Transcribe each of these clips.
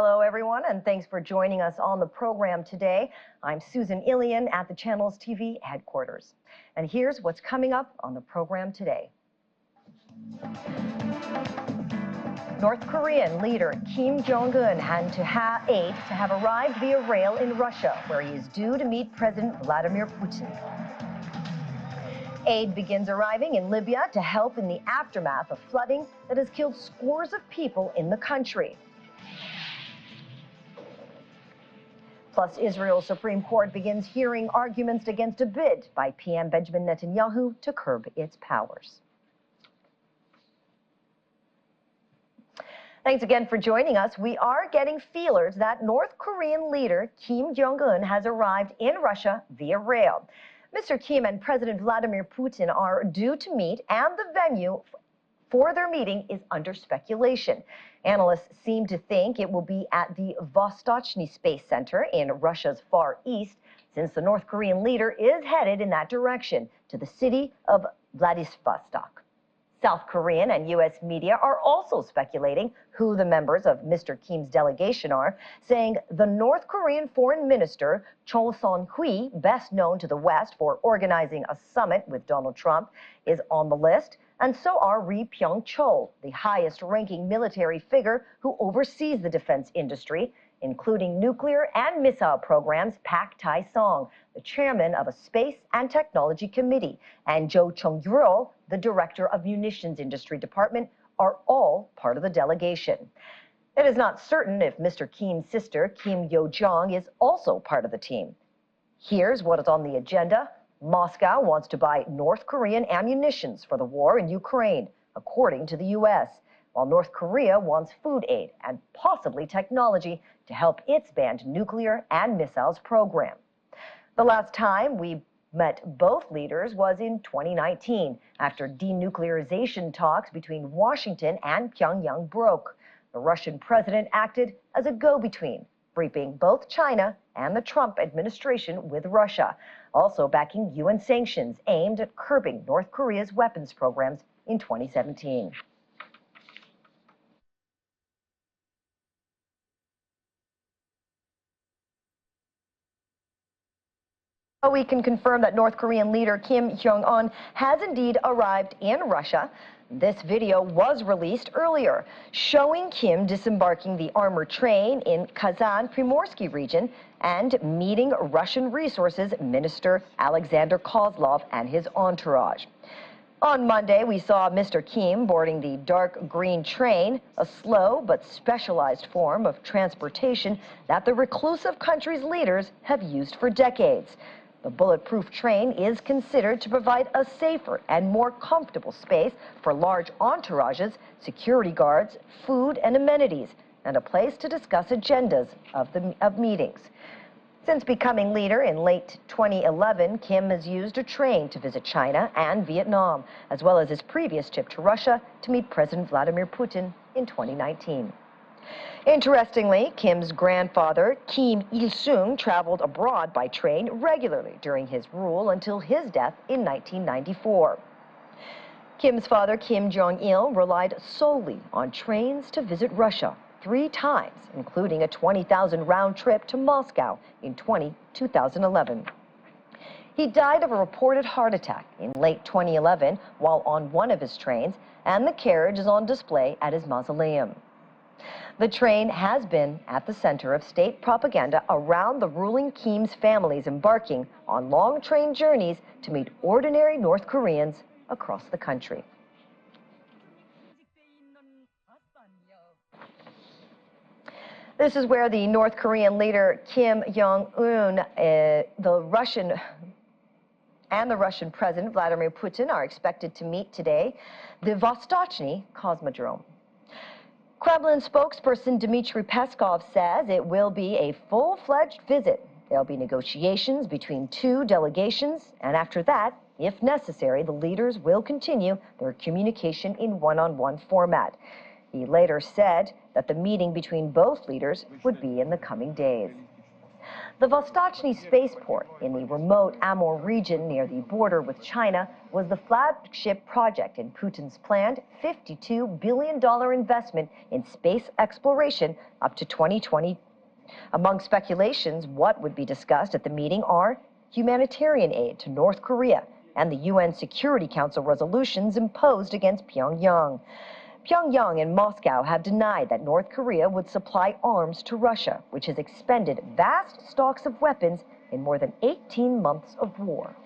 Hello, everyone, and thanks for joining us on the program today. I'm Susan Ilian at the Channels TV headquarters. And here's what's coming up on the program today. North Korean leader Kim Jong-un had to have arrived via rail in Russia, where he is due to meet President Vladimir Putin. Aid begins arriving in Libya to help in the aftermath of flooding that has killed scores of people in the country. Plus, Israel's Supreme Court begins hearing arguments against a bid by PM Benjamin Netanyahu to curb its powers. Thanks again for joining us. We are getting feelers that North Korean leader Kim Jong-un has arrived in Russia via rail. Mr. Kim and President Vladimir Putin are due to meet, and the venue for their meeting is under speculation. Analysts seem to think it will be at the Vostochny Space Center in Russia's Far East, since the North Korean leader is headed in that direction to the city of Vladivostok. South Korean and U.S. media are also speculating who the members of Mr. Kim's delegation are, saying the North Korean Foreign Minister Cho Son-hui, best known to the West for organizing a summit with Donald Trump, is on the list, and so are Ri Pyong-chol, the highest-ranking military figure who oversees the defense industry, including nuclear and missile programs, Pak Tae-song, the chairman of a space and technology committee, and Jo Chung-yeol, the director of munitions industry department, are all part of the delegation. It is not certain if Mr. Kim's sister, Kim Yo-jong, is also part of the team. Here's what is on the agenda. Moscow wants to buy North Korean ammunitions for the war in Ukraine, according to the U.S., while North Korea wants food aid and possibly technology to help its banned nuclear and missiles program. The last time we met both leaders was in 2019, after denuclearization talks between Washington and Pyongyang broke. The Russian president acted as a go-between, briefing both China and the Trump administration with Russia, also backing UN sanctions aimed at curbing North Korea's weapons programs in 2017. We can confirm that North Korean leader Kim Jong-un has indeed arrived in Russia. This video was released earlier, showing Kim disembarking the armored train in Kazan Primorsky region and meeting Russian Resources Minister Alexander Kozlov and his entourage. On Monday, we saw Mr. Kim boarding the dark green train, a slow but specialized form of transportation that the reclusive country's leaders have used for decades. The bulletproof train is considered to provide a safer and more comfortable space for large entourages, security guards, food and amenities, and a place to discuss agendas of meetings. Since becoming leader in late 2011, Kim has used a train to visit China and Vietnam, as well as his previous trip to Russia to meet President Vladimir Putin in 2019. Interestingly, Kim's grandfather, Kim Il-sung, traveled abroad by train regularly during his rule until his death in 1994. Kim's father, Kim Jong-il, relied solely on trains to visit Russia 3 times, including a 20,000 round trip to Moscow in 2011. He died of a reported heart attack in late 2011 while on one of his trains, and the carriage is on display at his mausoleum. The train has been at the center of state propaganda around the ruling Kim's families embarking on long train journeys to meet ordinary North Koreans across the country. This is where the North Korean leader Kim Jong-un, the Russian President Vladimir Putin are expected to meet today, the Vostochny Cosmodrome. Kremlin spokesperson Dmitry Peskov says it will be a full-fledged visit. There'll be negotiations between 2 delegations, and after that, if necessary, the leaders will continue their communication in one-on-one format. He later said that the meeting between both leaders would be in the coming days. The Vostochny spaceport in the remote Amur region near the border with China was the flagship project in Putin's planned $52 billion investment in space exploration up to 2020. Among speculations, what would be discussed at the meeting are humanitarian aid to North Korea and the UN Security Council resolutions imposed against Pyongyang. Pyongyang and Moscow have denied that North Korea would supply arms to Russia, which has expended vast stocks of weapons in more than 18 months of war.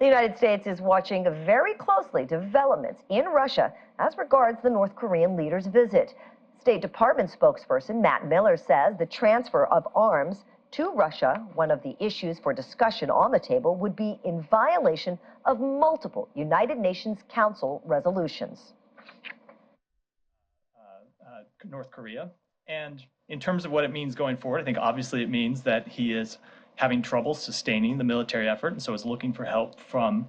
The United States is watching very closely developments in Russia as regards the North Korean leader's visit. State Department spokesperson Matt Miller says the transfer of arms to Russia, one of the issues for discussion on the table, would be in violation of multiple United Nations Council resolutions. North Korea. And in terms of what it means going forward, I think obviously it means that he is having trouble sustaining the military effort, and so is looking for help from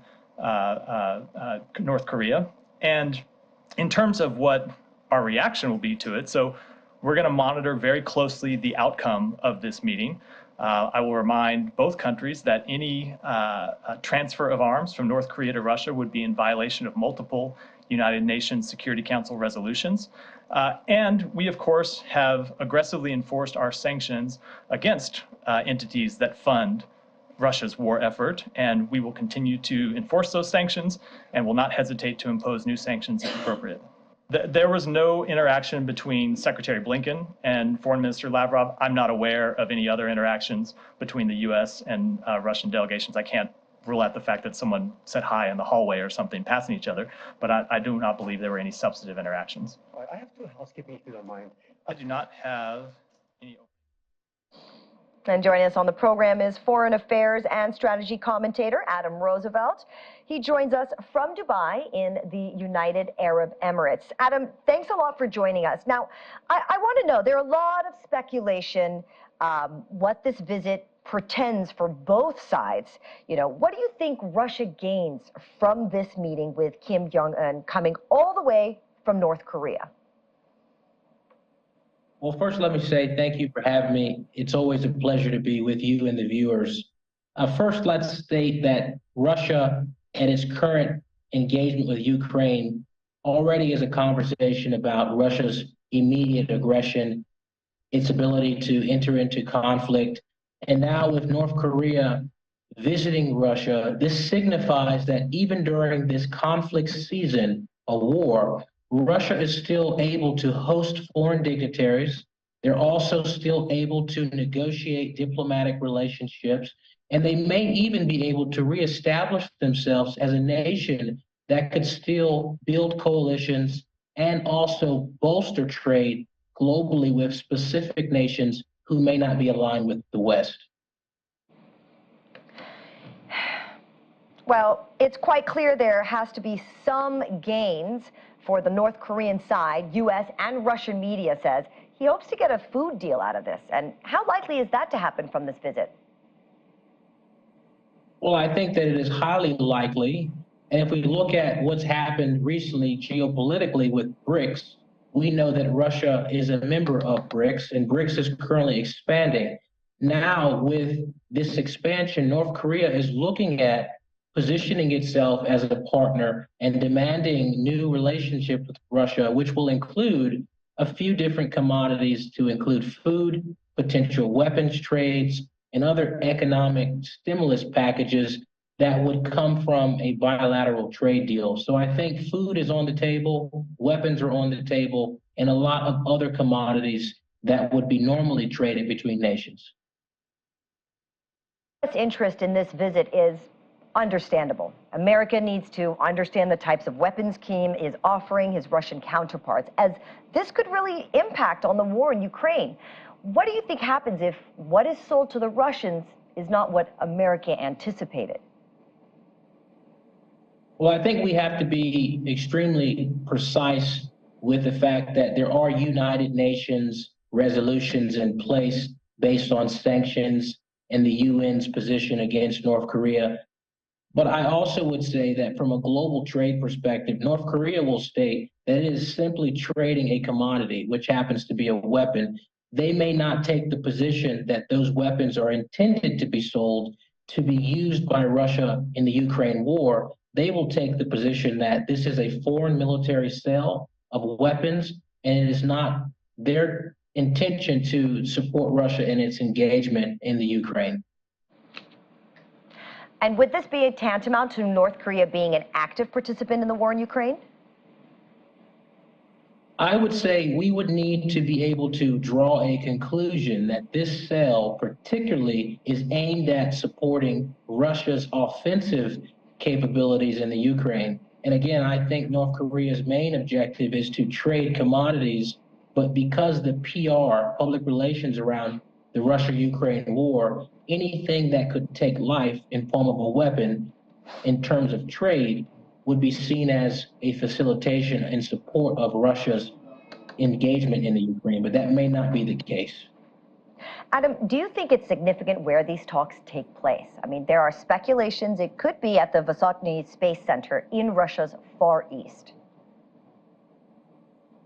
North Korea. And in terms of what our reaction will be to it, so we're going to monitor very closely the outcome of this meeting. I will remind both countries that any transfer of arms from North Korea to Russia would be in violation of multiple United Nations Security Council resolutions. And we, of course, have aggressively enforced our sanctions against entities that fund Russia's war effort, and we will continue to enforce those sanctions and will not hesitate to impose new sanctions if appropriate. There was no interaction between Secretary Blinken and Foreign Minister Lavrov. I'm not aware of any other interactions between the U.S. and Russian delegations. I can't rule out the fact that someone said hi in the hallway or something, passing each other, but I do not believe there were any substantive interactions. I have two housekeeping, if you don't mind. I do not have any. And joining us on the program is Foreign Affairs and Strategy commentator Adam Roosevelt. He joins us from Dubai in the United Arab Emirates. Adam, thanks a lot for joining us. Now, I want to know, there are a lot of speculation what this visit portends for both sides. You know, what do you think Russia gains from this meeting with Kim Jong-un coming all the way from North Korea? Well, first, let me say thank you for having me. It's always a pleasure to be with you and the viewers. First, let's state that Russia and its current engagement with Ukraine already is a conversation about Russia's immediate aggression, its ability to enter into conflict. And now with North Korea visiting Russia, this signifies that even during this conflict season, a war, Russia is still able to host foreign dignitaries. They're also still able to negotiate diplomatic relationships, and they may even be able to reestablish themselves as a nation that could still build coalitions and also bolster trade globally with specific nations who may not be aligned with the West. Well, it's quite clear there has to be some gains for the North Korean side. U.S. and Russian media says he hopes to get a food deal out of this. And how likely is that to happen from this visit? Well, I think that it is highly likely. And if we look at what's happened recently geopolitically with BRICS, we know that Russia is a member of BRICS, and BRICS is currently expanding. Now, with this expansion, North Korea is looking at positioning itself as a partner and demanding new relationship with Russia, which will include a few different commodities, to include food, potential weapons trades, and other economic stimulus packages that would come from a bilateral trade deal. So I think food is on the table, weapons are on the table, and a lot of other commodities that would be normally traded between nations. Interest in this visit is understandable. America needs to understand the types of weapons Kim is offering his Russian counterparts, as this could really impact on the war in Ukraine. What do you think happens if what is sold to the Russians is not what America anticipated? Well, I think we have to be extremely precise with the fact that there are United Nations resolutions in place based on sanctions and the UN's position against North Korea. But I also would say that from a global trade perspective, North Korea will state that it is simply trading a commodity, which happens to be a weapon. They may not take the position that those weapons are intended to be sold to be used by Russia in the Ukraine war. They will take the position that this is a foreign military sale of weapons, and it is not their intention to support Russia in its engagement in the Ukraine. And would this be a tantamount to North Korea being an active participant in the war in Ukraine? I would say we would need to be able to draw a conclusion that this sale particularly is aimed at supporting Russia's offensive capabilities in the Ukraine. And again, I think North Korea's main objective is to trade commodities, but because the PR, public relations around the Russia-Ukraine war, anything that could take life in form of a weapon in terms of trade would be seen as a facilitation and support of Russia's engagement in the Ukraine, but that may not be the case. Adam, do you think it's significant where these talks take place? I mean, there are speculations it could be at the Vysotsky Space Center in Russia's Far East.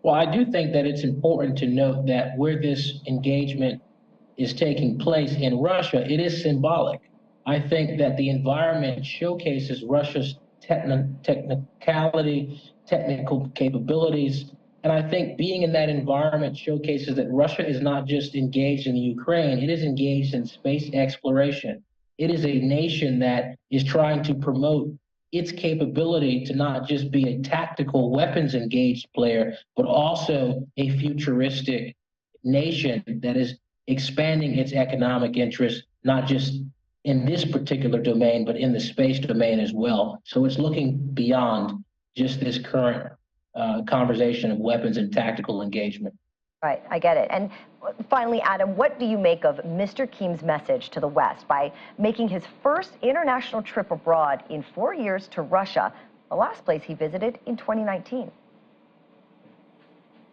Well, I do think that it's important to note that where this engagement is taking place in Russia, it is symbolic. I think that the environment showcases Russia's technicality, technical capabilities, and I think being in that environment showcases that Russia is not just engaged in the Ukraine, it is engaged in space exploration. It is a nation that is trying to promote its capability to not just be a tactical weapons engaged player, but also a futuristic nation that is expanding its economic interests, not just in this particular domain, but in the space domain as well. So it's looking beyond just this current conversation of weapons and tactical engagement. Right, I get it. And finally, Adam, what do you make of Mr. Kim's message to the West by making his first international trip abroad in 4 years to Russia, the last place he visited in 2019?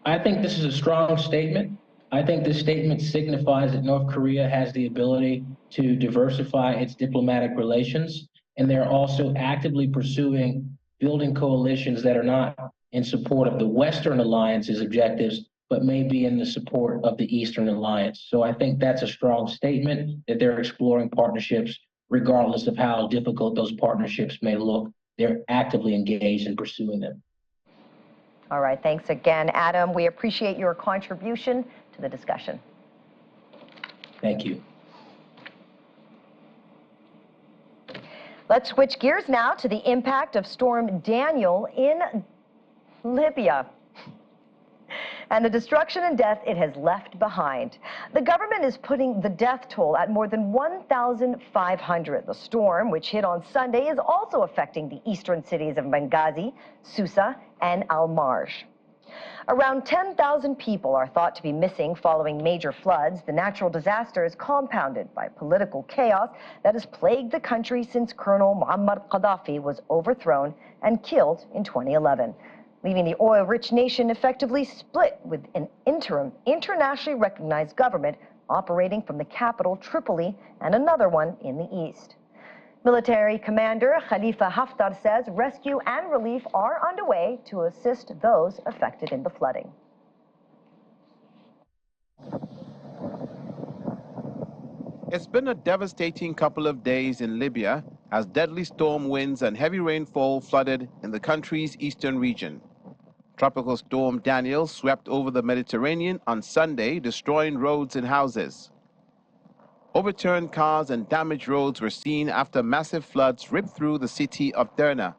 I think this is a strong statement. I think this statement signifies that North Korea has the ability to diversify its diplomatic relations, and they're also actively pursuing building coalitions that are not in support of the Western alliance's objectives, but may be in the support of the Eastern alliance. So I think that's a strong statement that they're exploring partnerships, regardless of how difficult those partnerships may look. They're actively engaged in pursuing them. All right, thanks again, Adam. We appreciate your contribution to the discussion. Thank you. Let's switch gears now to the impact of Storm Daniel in Libya and the destruction and death it has left behind. The government is putting the death toll at more than 1,500. The storm, which hit on Sunday, is also affecting the eastern cities of Benghazi, Susa, and Al-Marj. Around 10,000 people are thought to be missing following major floods. The natural disaster is compounded by political chaos that has plagued the country since Colonel Muammar Gaddafi was overthrown and killed in 2011. Leaving the oil-rich nation effectively split with an interim, internationally recognized government operating from the capital, Tripoli, and another one in the east. Military Commander Khalifa Haftar says rescue and relief are underway to assist those affected in the flooding. It's been a devastating couple of days in Libya as deadly storm winds and heavy rainfall flooded in the country's eastern region. Tropical storm Daniel swept over the Mediterranean on Sunday, destroying roads and houses. Overturned cars and damaged roads were seen after massive floods ripped through the city of Derna.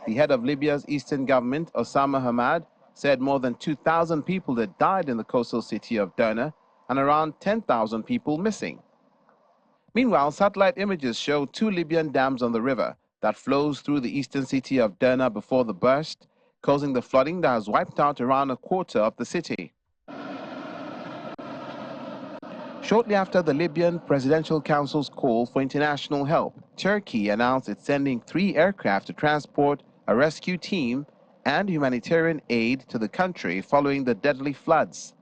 The head of Libya's eastern government, Osama Hamad, said more than 2,000 people had died in the coastal city of Derna and around 10,000 people missing. Meanwhile, satellite images show 2 Libyan dams on the river that flows through the eastern city of Derna before the burst, causing the flooding that has wiped out around a quarter of the city. Shortly after the Libyan Presidential Council's call for international help, Turkey announced it's sending 3 aircraft to transport a rescue team and humanitarian aid to the country following the deadly floods.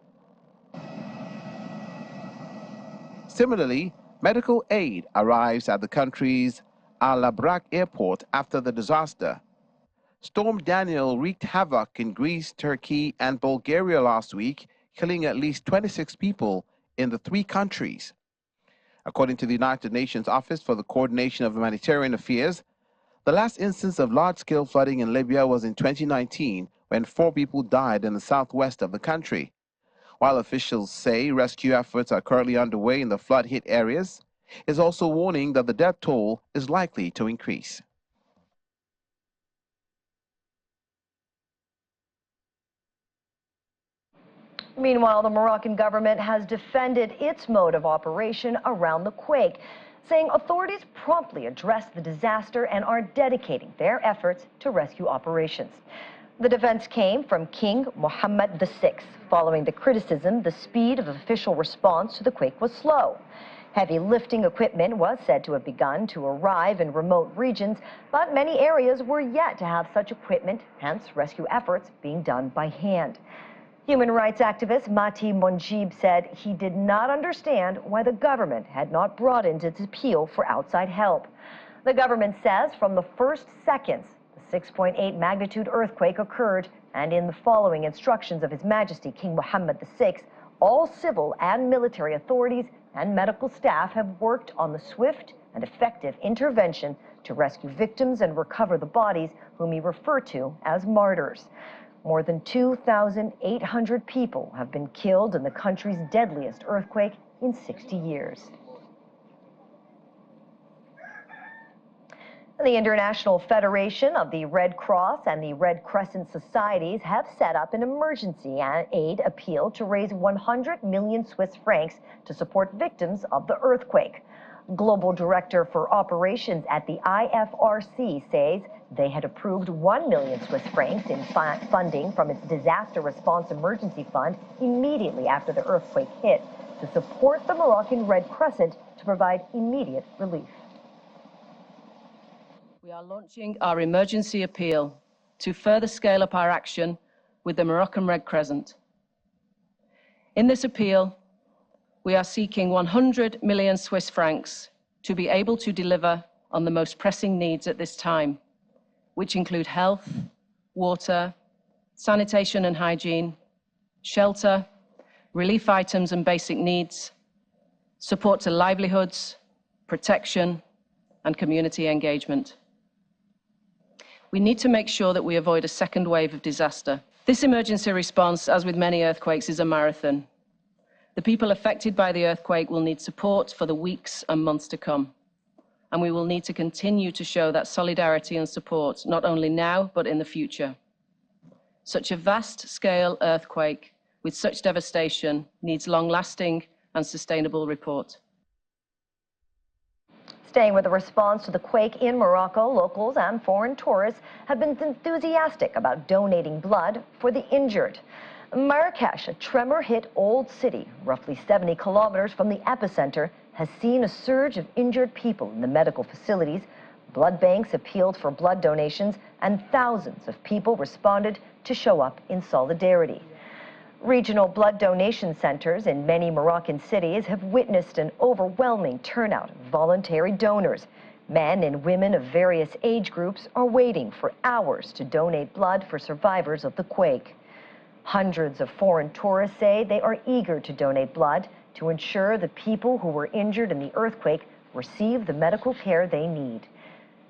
Similarly, Medical aid arrives at the country's Al-Abrak airport after the disaster. Storm Daniel wreaked havoc in Greece, Turkey, and Bulgaria last week, killing at least 26 people in the three countries. According to the United Nations Office for the Coordination of Humanitarian Affairs, the last instance of large-scale flooding in Libya was in 2019, when 4 people died in the southwest of the country. While officials say rescue efforts are currently underway in the flood-hit areas, is also warning that the death toll is likely to increase. Meanwhile, the Moroccan government has defended its mode of operation around the quake, saying authorities promptly addressed the disaster and are dedicating their efforts to rescue operations. The defense came from King Mohammed VI, following the criticism the speed of official response to the quake was slow. Heavy lifting equipment was said to have begun to arrive in remote regions, but many areas were yet to have such equipment, hence rescue efforts being done by hand. Human rights activist Mati Monjib said he did not understand why the government had not broadened its appeal for outside help. The government says from the first seconds the 6.8 magnitude earthquake occurred, and in the following instructions of His Majesty King Mohammed VI, all civil and military authorities and medical staff have worked on the swift and effective intervention to rescue victims and recover the bodies whom he referred to as martyrs. More than 2,800 people have been killed in the country's deadliest earthquake in 60 years. The International Federation of the Red Cross and the Red Crescent Societies have set up an emergency aid appeal to raise 100 million Swiss francs to support victims of the earthquake. Global Director for Operations at the IFRC says they had approved 1 million Swiss francs in funding from its Disaster Response Emergency Fund immediately after the earthquake hit to support the Moroccan Red Crescent to provide immediate relief. We are launching our emergency appeal to further scale up our action with the Moroccan Red Crescent. In this appeal, we are seeking 100 million Swiss francs to be able to deliver on the most pressing needs at this time, which include health, water, sanitation and hygiene, shelter, relief items and basic needs, support to livelihoods, protection, and community engagement. We need to make sure that we avoid a second wave of disaster. This emergency response, as with many earthquakes, is a marathon. The people affected by the earthquake will need support for the weeks and months to come. And we will need to continue to show that solidarity and support, not only now, but in the future. Such a vast-scale earthquake with such devastation needs long-lasting and sustainable report. Staying with the response to the quake in Morocco, locals and foreign tourists have been enthusiastic about donating blood for the injured. Marrakesh, a tremor-hit old city, roughly 70 kilometers from the epicenter, has seen a surge of injured people in the medical facilities. Blood banks appealed for blood donations, and thousands of people responded to show up in solidarity. Regional blood donation centers in many Moroccan cities have witnessed an overwhelming turnout of voluntary donors. Men and women of various age groups are waiting for hours to donate blood for survivors of the quake. Hundreds of foreign tourists say they are eager to donate blood to ensure the people who were injured in the earthquake receive the medical care they need.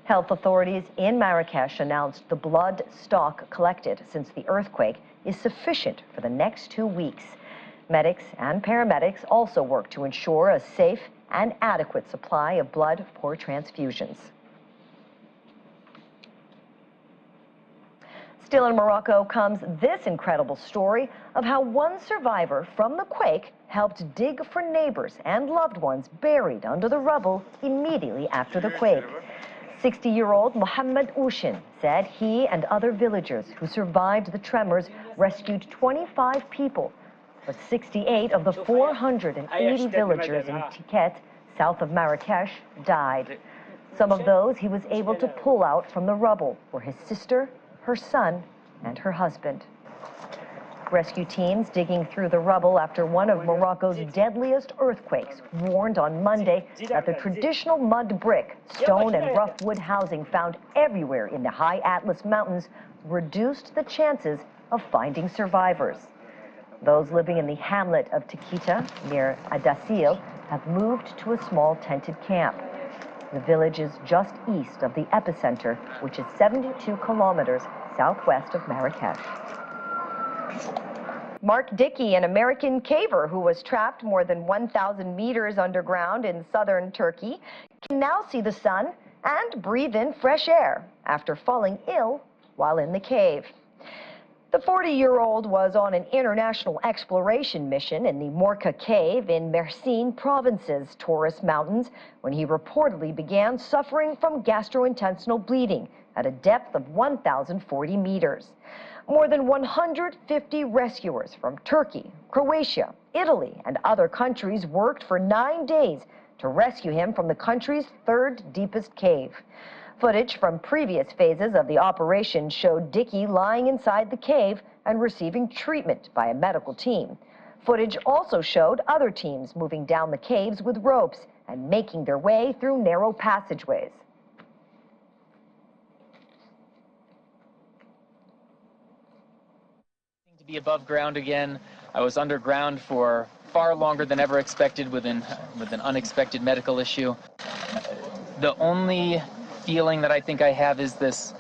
Health authorities in Marrakesh announced the blood stock collected since the earthquake is sufficient for the next 2 weeks. Medics and paramedics also work to ensure a safe and adequate supply of blood for transfusions. Still in Morocco comes this incredible story of how one survivor from the quake helped dig for neighbors and loved ones buried under the rubble immediately after the quake. 60-year-old Mohammed Ushin said he and other villagers who survived the tremors rescued 25 people, but 68 of the 480 villagers in Tiket, south of Marrakesh, died. Some of those he was able to pull out from the rubble were his sister, her son, and her husband. Rescue teams digging through the rubble after one of Morocco's deadliest earthquakes warned on Monday that the traditional mud brick, stone, and rough wood housing found everywhere in the high Atlas Mountains reduced the chances of finding survivors. Those living in the hamlet of Tikita near Adassil have moved to a small tented camp. The village is just east of the epicenter, which is 72 kilometers southwest of Marrakesh. Mark Dickey, an American caver who was trapped more than 1,000 meters underground in southern Turkey, can now see the sun and breathe in fresh air after falling ill while in the cave. The 40-year-old was on an international exploration mission in the Morka cave in Mersin province's Taurus Mountains when he reportedly began suffering from gastrointestinal bleeding at a depth of 1,040 meters. More than 150 rescuers from Turkey, Croatia, Italy, and other countries worked for 9 days to rescue him from the country's third deepest cave. Footage from previous phases of the operation showed Dickey lying inside the cave and receiving treatment by a medical team. Footage also showed other teams moving down the caves with ropes and making their way through narrow passageways. To be above ground again, I was underground for far longer than ever expected with an unexpected medical issue. The only feeling that I think I have is this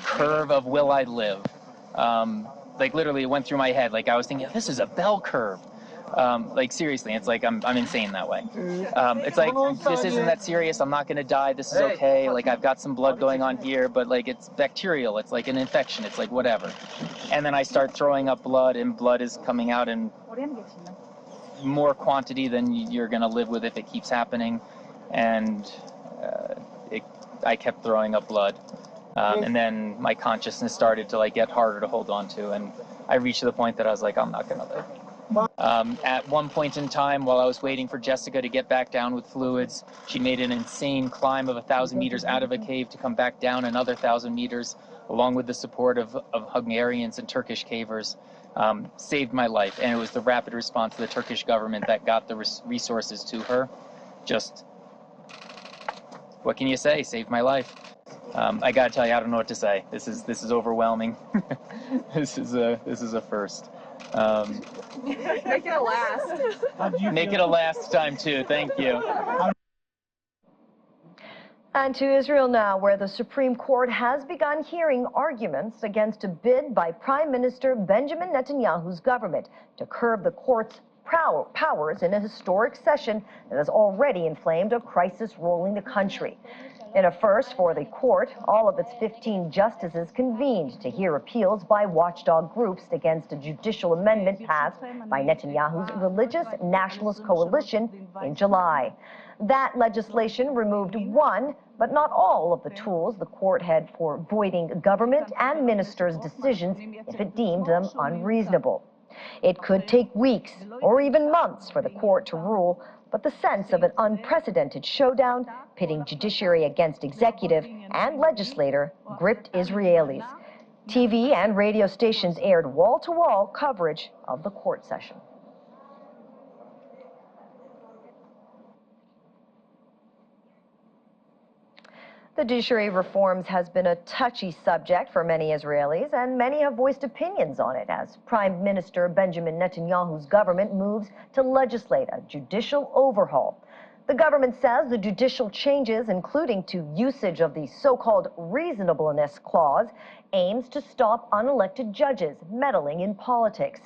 curve of will I live. Like literally it went through my head. Like I was thinking, this is a bell curve. Like seriously, it's like I'm insane that way. It's like, this isn't that serious, I'm not gonna die, this is okay, like I've got some blood going on here, but like it's bacterial, it's like an infection, it's like whatever. And then I start throwing up blood, and blood is coming out in more quantity than you're gonna live with if it keeps happening. And I kept throwing up blood. And then my consciousness started to like get harder to hold on to, and I reached the point that I was like, I'm not gonna live. At one point in time, while I was waiting for Jessica to get back down with fluids, she made an insane climb of 1,000 meters out of a cave to come back down another 1,000 meters, along with the support of Hungarians and Turkish cavers. Saved my life, and it was the rapid response of the Turkish government that got the resources to her. Just, what can you say? Saved my life. I gotta tell you, I don't know what to say. This is overwhelming. This is a first. Make it a last. Make it a last time too. Thank you. And to Israel now, where the Supreme Court has begun hearing arguments against a bid by Prime Minister Benjamin Netanyahu's government to curb the court's powers in a historic session that has already inflamed a crisis rolling the country. In a first for the court, all of its 15 justices convened to hear appeals by watchdog groups against a judicial amendment passed by Netanyahu's religious nationalist coalition in July. That legislation removed one, but not all, of the tools the court had for voiding government and ministers' decisions if it deemed them unreasonable. It could take weeks or even months for the court to rule, but the sense of an unprecedented showdown pitting judiciary against executive and legislator gripped Israelis. TV and radio stations aired wall-to-wall coverage of the court session. The judiciary reforms has been a touchy subject for many Israelis, and many have voiced opinions on it as Prime Minister Benjamin Netanyahu's government moves to legislate a judicial overhaul. The government says the judicial changes, including to usage of the so-called reasonableness clause, aims to stop unelected judges meddling in politics.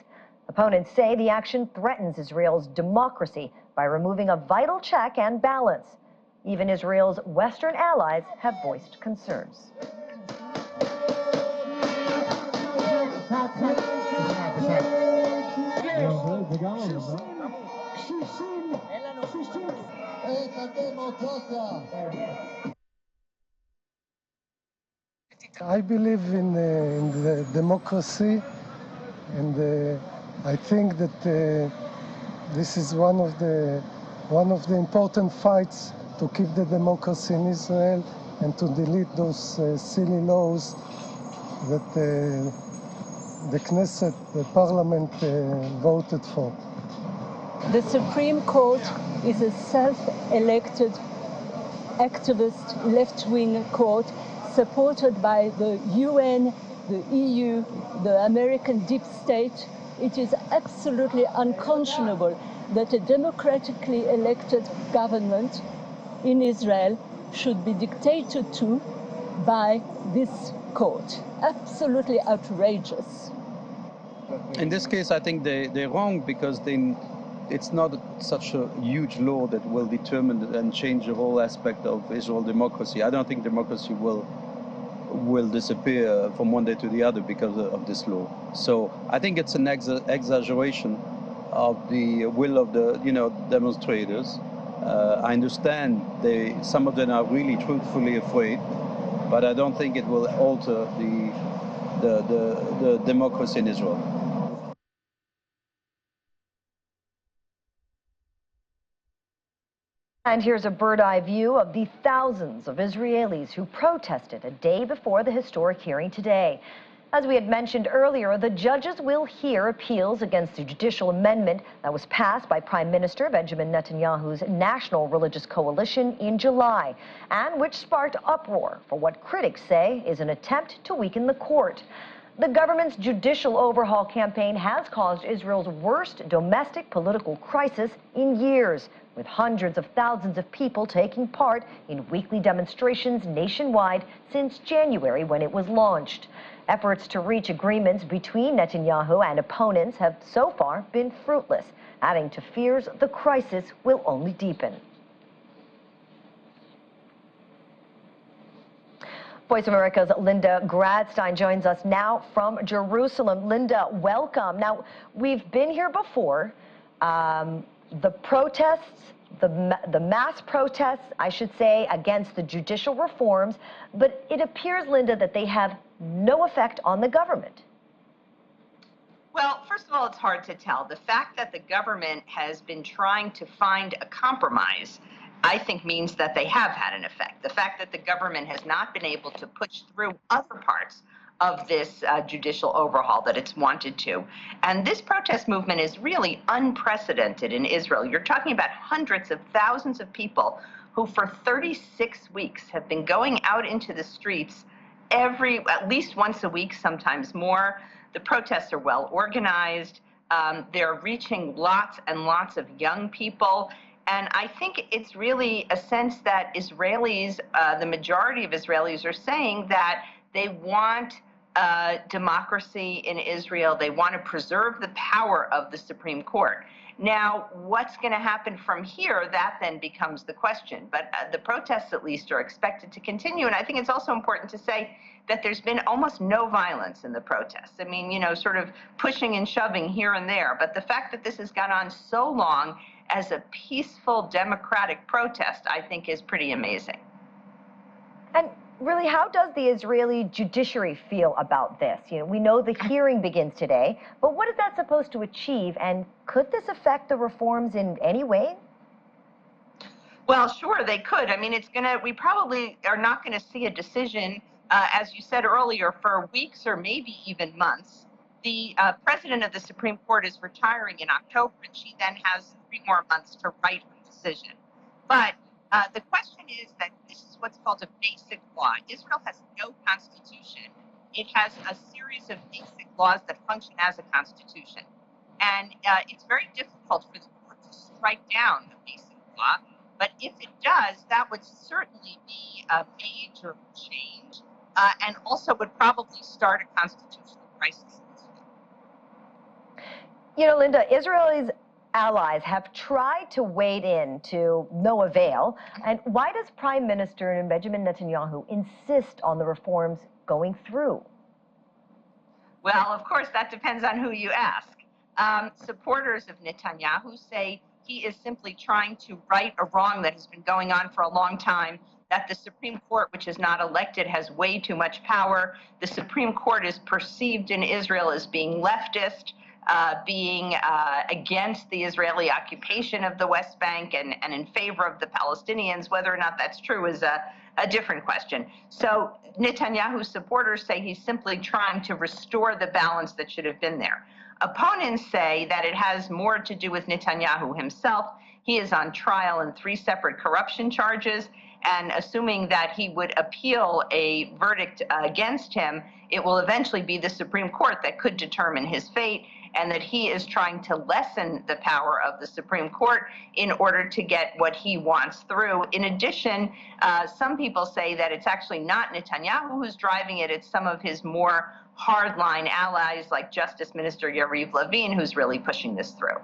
Opponents say the action threatens Israel's democracy by removing a vital check and balance. Even Israel's Western allies have voiced concerns. I believe in the democracy, and I think that this is one of the important fights to keep the democracy in Israel and to delete those silly laws that the Knesset, the parliament, voted for. The Supreme Court is a self-elected activist left-wing court supported by the UN, the EU, the American deep state. It is absolutely unconscionable that a democratically elected government in Israel should be dictated to by this court. Absolutely outrageous. In this case, I think they're wrong because it's not such a huge law that will determine and change the whole aspect of Israel democracy. I don't think democracy will disappear from one day to the other because of this law. So I think it's an exaggeration of the will of the demonstrators. I understand some of them are really truthfully afraid, but I don't think it will alter the democracy in Israel. And here's a bird's-eye view of the thousands of Israelis who protested a day before the historic hearing today. As we had mentioned earlier, the judges will hear appeals against the judicial amendment that was passed by Prime Minister Benjamin Netanyahu's National Religious Coalition in July, and which sparked uproar for what critics say is an attempt to weaken the court. The government's judicial overhaul campaign has caused Israel's worst domestic political crisis in years, with hundreds of thousands of people taking part in weekly demonstrations nationwide since January when it was launched. Efforts to reach agreements between Netanyahu and opponents have so far been fruitless, adding to fears the crisis will only deepen. Voice of America's Linda Gradstein joins us now from Jerusalem. Linda, welcome. Now, we've been here before. The protests, the mass protests, I should say, against the judicial reforms, but it appears, Linda, that they have no effect on the government. Well, first of all, it's hard to tell. The fact that the government has been trying to find a compromise, I think, means that they have had an effect. The fact that the government has not been able to push through other parts of this judicial overhaul that it's wanted to. And this protest movement is really unprecedented in Israel. You're talking about hundreds of thousands of people who for 36 weeks have been going out into the streets at least once a week, sometimes more. The protests are well organized. They're reaching lots and lots of young people. And I think it's really a sense that Israelis, the majority of Israelis are saying that they want democracy in Israel. They want to preserve the power of the Supreme Court. Now, what's going to happen from here, that then becomes the question. But the protests, at least, are expected to continue. And I think it's also important to say that there's been almost no violence in the protests. I mean, sort of pushing and shoving here and there. But the fact that this has gone on so long as a peaceful democratic protest, I think, is pretty amazing. And really, how does the Israeli judiciary feel about this? We know the hearing begins today, but what is that supposed to achieve? And could this affect the reforms in any way? Well, sure, they could. I mean, we probably are not going to see a decision, as you said earlier, for weeks or maybe even months. The president of the Supreme Court is retiring in October, and she then has 3 more months to write her decision. But the question is that this is what's called a basic law. Israel has no constitution. It has a series of basic laws that function as a constitution. And it's very difficult for the court to strike down the basic law. But if it does, that would certainly be a major change and also would probably start a constitutional crisis. Linda, Israel's allies have tried to wade in to no avail. And why does Prime Minister Benjamin Netanyahu insist on the reforms going through? Well, of course, that depends on who you ask. Supporters of Netanyahu say he is simply trying to right a wrong that has been going on for a long time, that the Supreme Court, which is not elected, has way too much power. The Supreme Court is perceived in Israel as being leftist, being against the Israeli occupation of the West Bank and in favor of the Palestinians. Whether or not that's true is a different question. So Netanyahu's supporters say he's simply trying to restore the balance that should have been there. Opponents say that it has more to do with Netanyahu himself. He is on trial in 3 separate corruption charges, and assuming that he would appeal a verdict against him, it will eventually be the Supreme Court that could determine his fate, and that he is trying to lessen the power of the Supreme Court in order to get what he wants through. In addition, some people say that it's actually not Netanyahu who's driving it, it's some of his more hardline allies like Justice Minister Yariv Levin, who's really pushing this through.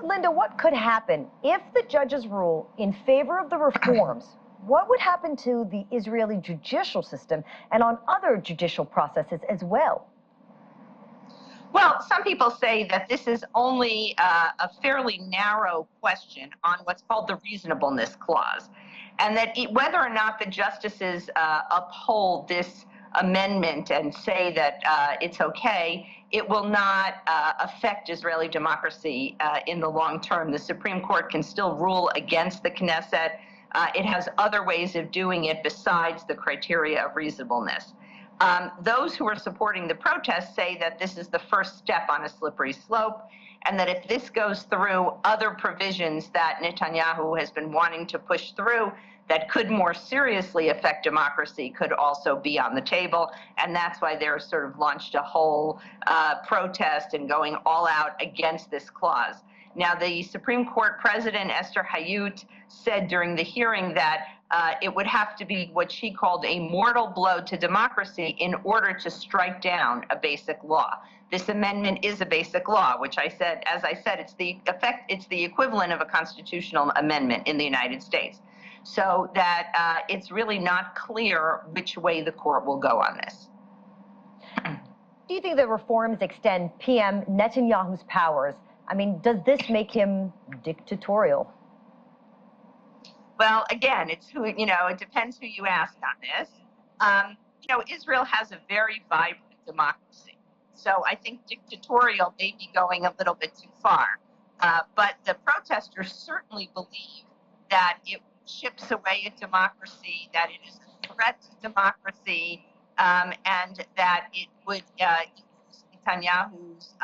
Linda, what could happen if the judges rule in favor of the reforms? What would happen to the Israeli judicial system and on other judicial processes as well? Well, some people say that this is only a fairly narrow question on what's called the reasonableness clause, and that whether or not the justices uphold this amendment and say that it's okay, it will not affect Israeli democracy in the long term. The Supreme Court can still rule against the Knesset. It has other ways of doing it besides the criteria of reasonableness. Those who are supporting the protest say that this is the first step on a slippery slope, and that if this goes through, other provisions that Netanyahu has been wanting to push through that could more seriously affect democracy could also be on the table. And that's why they're sort of launched a whole protest and going all out against this clause. Now, the Supreme Court President, Esther Hayut, said during the hearing that it would have to be what she called a mortal blow to democracy in order to strike down a basic law. This amendment is a basic law, which as I said, it's the equivalent of a constitutional amendment in the United States. So that it's really not clear which way the court will go on this. Do you think the reforms extend PM Netanyahu's powers? I mean, does this make him dictatorial? Well, again, it depends who you ask on this. Israel has a very vibrant democracy. So I think dictatorial may be going a little bit too far. But the protesters certainly believe that it chips away at democracy, that it is a threat to democracy, and that it would increase Netanyahu's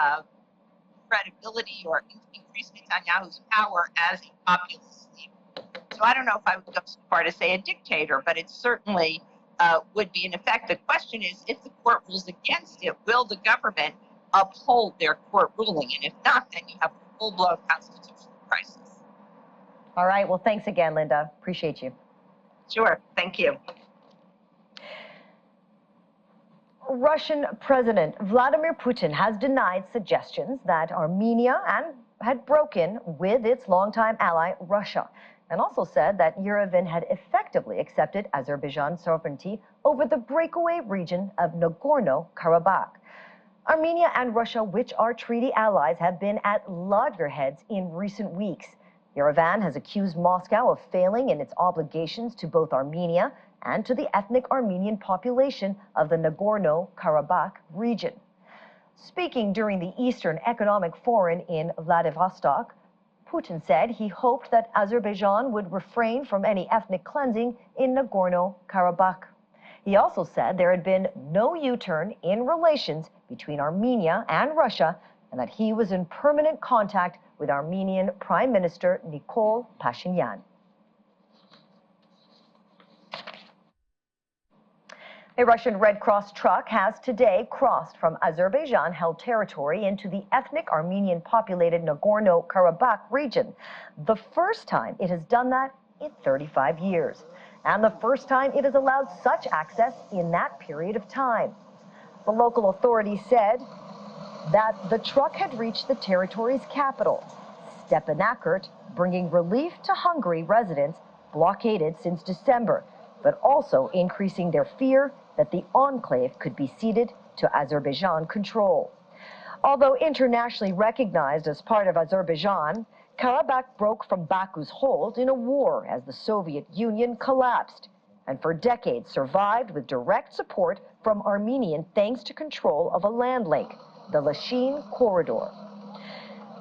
credibility or increase Netanyahu's power as a populist leader. So I don't know if I would go so far to say a dictator, but it certainly would be in effect. The question is, if the court rules against it, will the government uphold their court ruling? And if not, then you have a full-blown constitutional crisis. All right. Well, thanks again, Linda. Appreciate you. Sure. Thank you. Russian President Vladimir Putin has denied suggestions that Armenia had broken with its longtime ally, Russia, and also said that Yerevan had effectively accepted Azerbaijan's sovereignty over the breakaway region of Nagorno-Karabakh. Armenia and Russia, which are treaty allies, have been at loggerheads in recent weeks. Yerevan has accused Moscow of failing in its obligations to both Armenia and to the ethnic Armenian population of the Nagorno-Karabakh region. Speaking during the Eastern Economic Forum in Vladivostok, Putin said he hoped that Azerbaijan would refrain from any ethnic cleansing in Nagorno-Karabakh. He also said there had been no U-turn in relations between Armenia and Russia, and that he was in permanent contact with Armenian Prime Minister Nikol Pashinyan. A Russian Red Cross truck has today crossed from Azerbaijan-held territory into the ethnic Armenian-populated Nagorno-Karabakh region, the first time it has done that in 35 years, and the first time it has allowed such access in that period of time. The local authorities said that the truck had reached the territory's capital, Stepanakert, bringing relief to Hungary residents blockaded since December, but also increasing their fear that the enclave could be ceded to Azerbaijan control. Although internationally recognized as part of Azerbaijan, Karabakh broke from Baku's hold in a war as the Soviet Union collapsed, and for decades survived with direct support from Armenian thanks to control of a land link, the Lachin Corridor.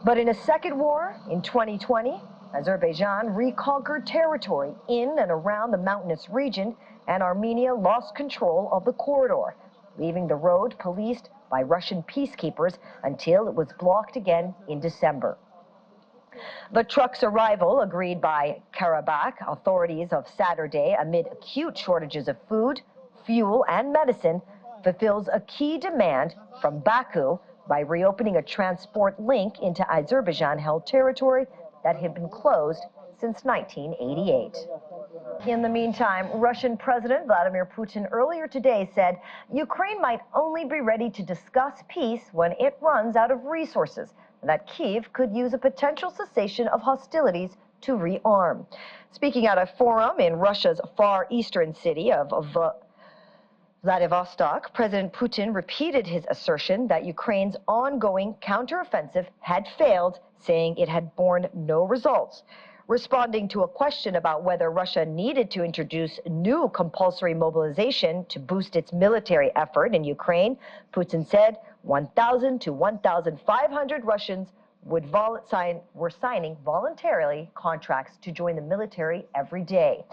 But in a second war in 2020, Azerbaijan reconquered territory in and around the mountainous region, and Armenia lost control of the corridor, leaving the road policed by Russian peacekeepers until it was blocked again in December. The truck's arrival, agreed by Karabakh authorities of Saturday amid acute shortages of food, fuel, and medicine, fulfills a key demand from Baku by reopening a transport link into Azerbaijan-held territory that had been closed since 1988. In the meantime, Russian President Vladimir Putin earlier today said Ukraine might only be ready to discuss peace when it runs out of resources, and that Kyiv could use a potential cessation of hostilities to rearm. Speaking at a forum in Russia's far eastern city of Vladivostok, President Putin repeated his assertion that Ukraine's ongoing counteroffensive had failed, saying it had borne no results. Responding to a question about whether Russia needed to introduce new compulsory mobilization to boost its military effort in Ukraine, Putin said 1,000 to 1,500 Russians were signing voluntarily contracts to join the military every day.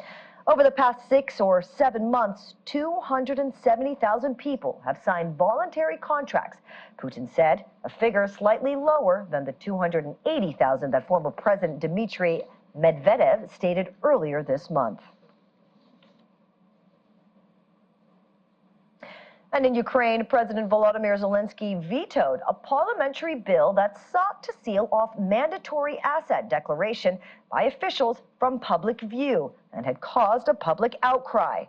Over the past 6 or 7 months, 270,000 people have signed voluntary contracts, Putin said, a figure slightly lower than the 280,000 that former President Dmitry Medvedev stated earlier this month. And in Ukraine, President Volodymyr Zelensky vetoed a parliamentary bill that sought to seal off mandatory asset declaration by officials from public view and had caused a public outcry.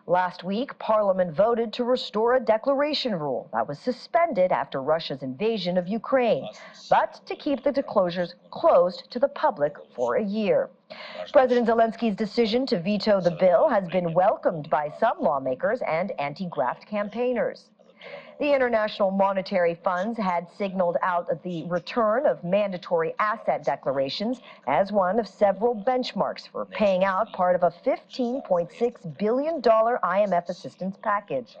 Last week, Parliament voted to restore a declaration rule that was suspended after Russia's invasion of Ukraine, but to keep the disclosures closed to the public for a year. President Zelensky's decision to veto the bill has been welcomed by some lawmakers and anti-graft campaigners. The International Monetary Funds had signaled out the return of mandatory asset declarations as one of several benchmarks for paying out part of a $15.6 billion IMF assistance package.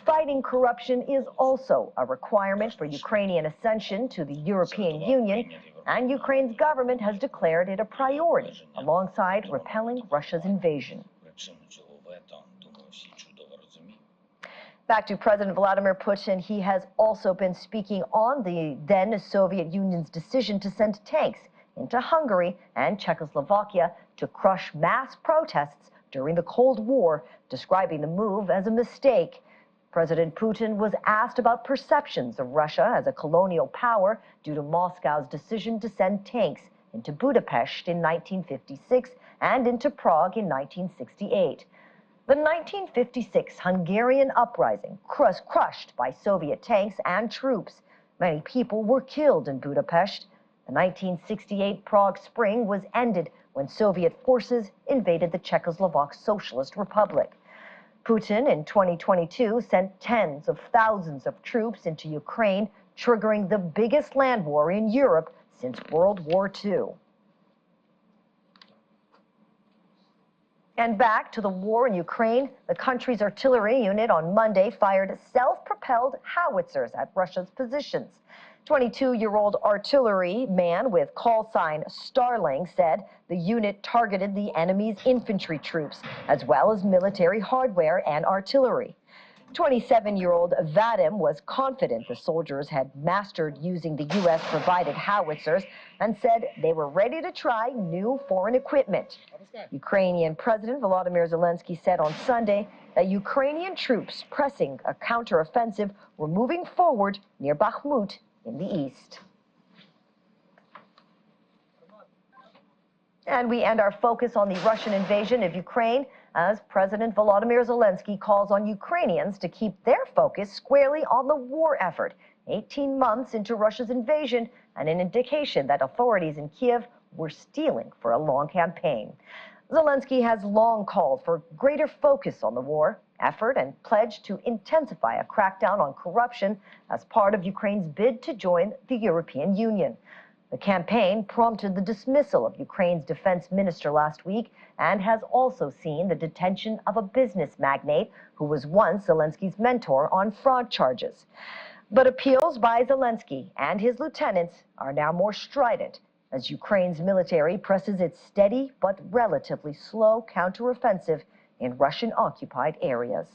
Fighting corruption is also a requirement for Ukrainian accession to the European Union, and Ukraine's government has declared it a priority alongside repelling Russia's invasion. Back to President Vladimir Putin, he has also been speaking on the then Soviet Union's decision to send tanks into Hungary and Czechoslovakia to crush mass protests during the Cold War, describing the move as a mistake. President Putin was asked about perceptions of Russia as a colonial power due to Moscow's decision to send tanks into Budapest in 1956 and into Prague in 1968. The 1956 Hungarian uprising was crushed by Soviet tanks and troops. Many people were killed in Budapest. The 1968 Prague Spring was ended when Soviet forces invaded the Czechoslovak Socialist Republic. Putin in 2022 sent tens of thousands of troops into Ukraine, triggering the biggest land war in Europe since World War II. And back to the war in Ukraine, the country's artillery unit on Monday fired self-propelled howitzers at Russia's positions. 22-year-old artillery man with call sign Starling said the unit targeted the enemy's infantry troops, as well as military hardware and artillery. 27-year-old Vadim was confident the soldiers had mastered using the U.S.-provided howitzers and said they were ready to try new foreign equipment. Ukrainian President Volodymyr Zelensky said on Sunday that Ukrainian troops pressing a counteroffensive were moving forward near Bakhmut in the east. And we end our focus on the Russian invasion of Ukraine as President Volodymyr Zelensky calls on Ukrainians to keep their focus squarely on the war effort, 18 months into Russia's invasion, and an indication that authorities in Kyiv were stealing for a long campaign. Zelensky has long called for greater focus on the war effort and pledged to intensify a crackdown on corruption as part of Ukraine's bid to join the European Union. The campaign prompted the dismissal of Ukraine's defense minister last week and has also seen the detention of a business magnate who was once Zelensky's mentor on fraud charges. But appeals by Zelensky and his lieutenants are now more strident, as Ukraine's military presses its steady but relatively slow counteroffensive in Russian-occupied areas.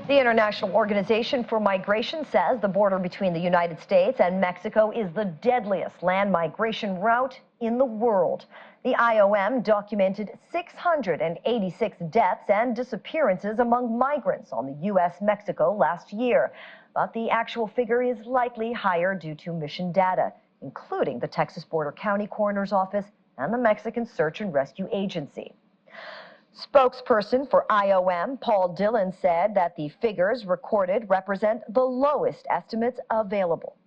The International Organization for Migration says the border between the United States and Mexico is the deadliest land migration route in the world. The IOM documented 686 deaths and disappearances among migrants on the U.S.-Mexico last year. But the actual figure is likely higher due to mission data, including the Texas Border County Coroner's Office and the Mexican Search and Rescue Agency. Spokesperson for IOM, Paul Dillon, said that the figures recorded represent the lowest estimates available.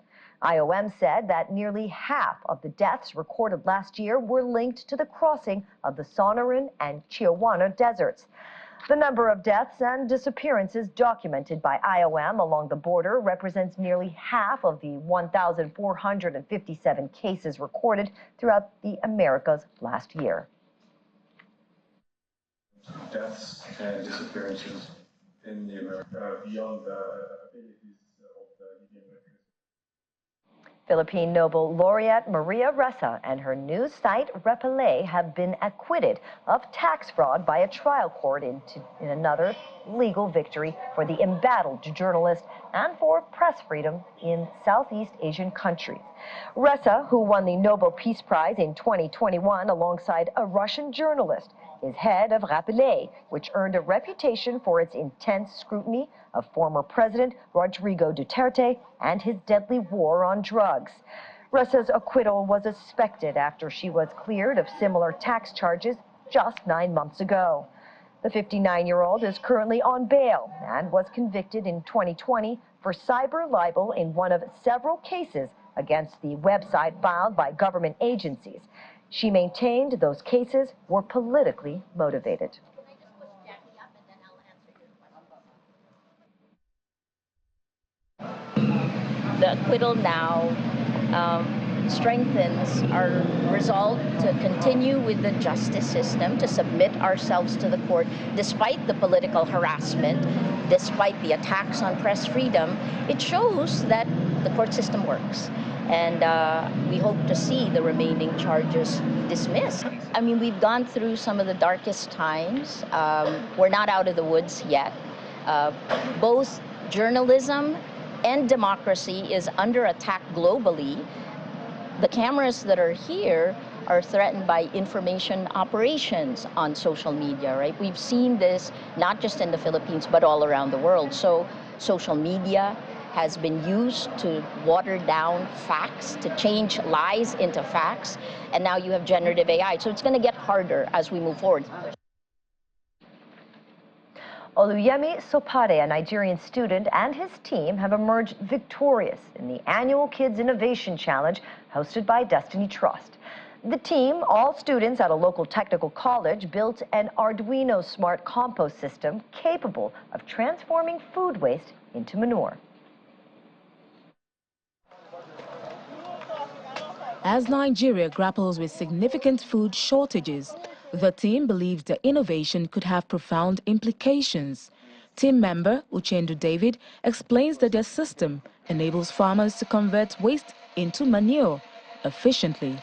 IOM said that nearly half of the deaths recorded last year were linked to the crossing of the Sonoran and Chihuahua deserts. The number of deaths and disappearances documented by IOM along the border represents nearly half of the 1,457 cases recorded throughout the Americas last year. Deaths and disappearances in the America beyond the abilities of the Libyan mechanism. Philippine Nobel laureate Maria Ressa and her news site Repelé have been acquitted of tax fraud by a trial court in another legal victory for the embattled journalist and for press freedom in Southeast Asian countries. Ressa, who won the Nobel Peace Prize in 2021 alongside a Russian journalist, is head of Repelé, which earned a reputation for its intense scrutiny of former President Rodrigo Duterte and his deadly war on drugs. Ressa's acquittal was expected after she was cleared of similar tax charges just 9 months ago. The 59-year-old is currently on bail and was convicted in 2020 for cyber libel in one of several cases against the website filed by government agencies. She maintained those cases were politically motivated. The acquittal now strengthens our resolve to continue with the justice system, to submit ourselves to the court, despite the political harassment, despite the attacks on press freedom. It shows that the court system works. And we hope to see the remaining charges dismissed. I mean, we've gone through some of the darkest times. We're not out of the woods yet. Both journalism and democracy is under attack globally. The cameras that are here are threatened by information operations on social media, right? We've seen this not just in the Philippines, but all around the world. So social media has been used to water down facts, to change lies into facts, and now you have generative AI. So it's going to get harder as we move forward. Oluyemi Sopade, a Nigerian student, and his team have emerged victorious in the annual Kids Innovation Challenge hosted by Destiny Trust. The team, all students at a local technical college, built an Arduino smart compost system capable of transforming food waste into manure. As Nigeria grapples with significant food shortages, the team believes the innovation could have profound implications. Team member Uchendu David explains that their system enables farmers to convert waste into manure efficiently.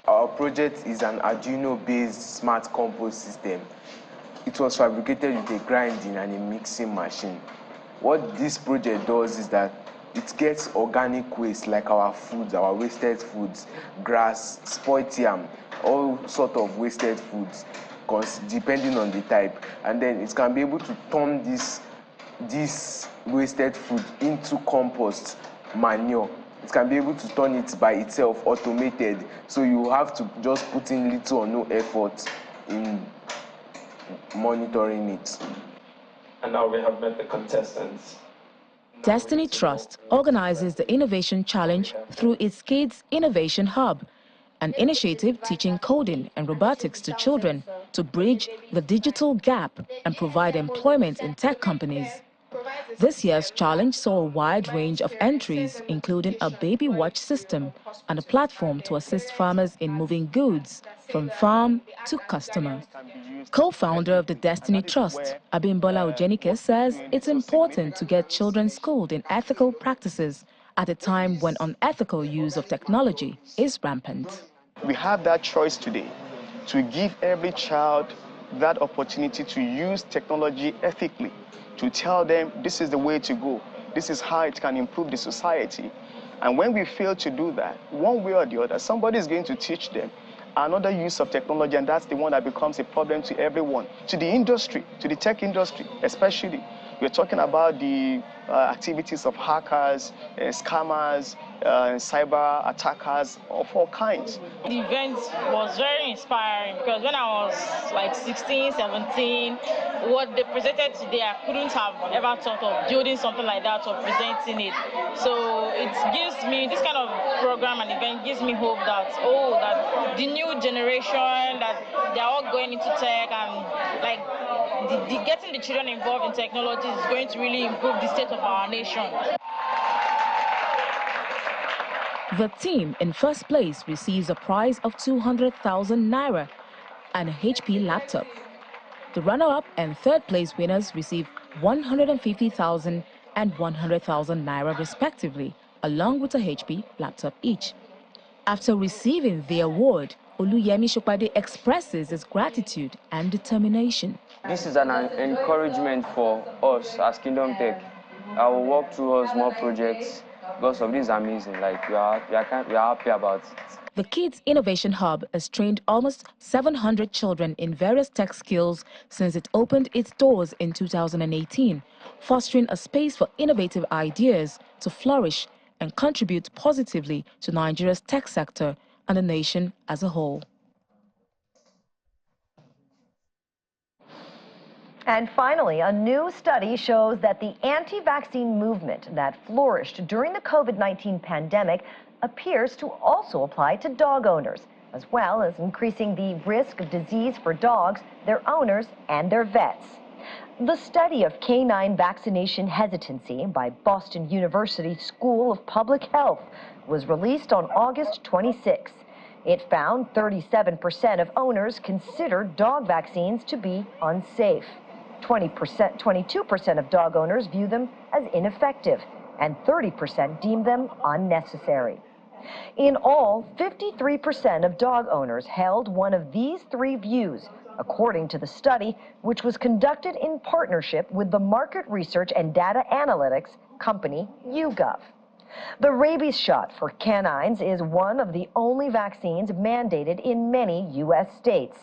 Our project is an Arduino-based smart compost system. It was fabricated with a grinding and a mixing machine. What this project does is that it gets organic waste like our foods, our wasted foods, grass, spoiled yam, all sort of wasted foods, depending on the type. And then it can be able to turn this wasted food into compost manure. It can be able to turn it by itself, automated. So you have to just put in little or no effort in monitoring it. And now we have met the contestants. Destiny Trust organizes the Innovation Challenge through its Kids Innovation Hub, an initiative teaching coding and robotics to children to bridge the digital gap and provide employment in tech companies. This year's challenge saw a wide range of entries, including a baby watch system and a platform to assist farmers in moving goods from farm to customer. Co-founder of the Destiny Trust, Abimbola Ojenike, says it's important to get children schooled in ethical practices at a time when unethical use of technology is rampant. We have that choice today to give every child that opportunity to use technology ethically, to tell them this is the way to go, this is how it can improve the society. And when we fail to do that, one way or the other, somebody is going to teach them another use of technology, and that's the one that becomes a problem to everyone, to the industry, to the tech industry especially. We're talking about the activities of hackers, scammers, cyber attackers of all kinds. The event was very inspiring because when I was like 16, 17, what they presented today, I couldn't have ever thought of building something like that or presenting it. So it gives me, this kind of program and event gives me hope that, that the new generation, that they're all going into tech, and like getting the children involved in technology is going to really improve the state of our nation. The team in first place receives a prize of 200,000 naira and a HP laptop. The runner-up and third place winners receive 150,000 and 100,000 naira respectively, along with a HP laptop each. After receiving the award, Oluyemi Shopade expresses his gratitude and determination. This is an encouragement for us as Kingdom Tech. I will work towards more projects because of this amazing. Like we are happy about it. The Kids Innovation Hub has trained almost 700 children in various tech skills since it opened its doors in 2018, fostering a space for innovative ideas to flourish and contribute positively to Nigeria's tech sector and the nation as a whole. And finally, a new study shows that the anti-vaccine movement that flourished during the COVID-19 pandemic appears to also apply to dog owners, as well as increasing the risk of disease for dogs, their owners, and their vets. The study of canine vaccination hesitancy by Boston University School of Public Health was released on August 26. It found 37% of owners considered dog vaccines to be unsafe. 22% of dog owners view them as ineffective, and 30% deem them unnecessary. In all, 53% of dog owners held one of these three views, according to the study, which was conducted in partnership with the market research and data analytics company YouGov. The rabies shot for canines is one of the only vaccines mandated in many U.S. states.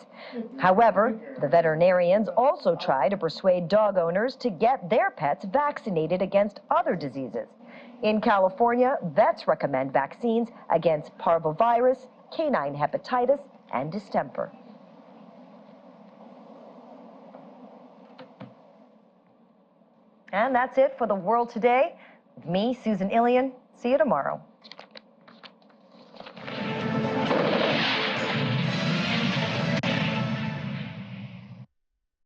However, the veterinarians also try to persuade dog owners to get their pets vaccinated against other diseases. In California, vets recommend vaccines against parvovirus, canine hepatitis, and distemper. And that's it for The World Today. With me, Susan Ilian. See you tomorrow.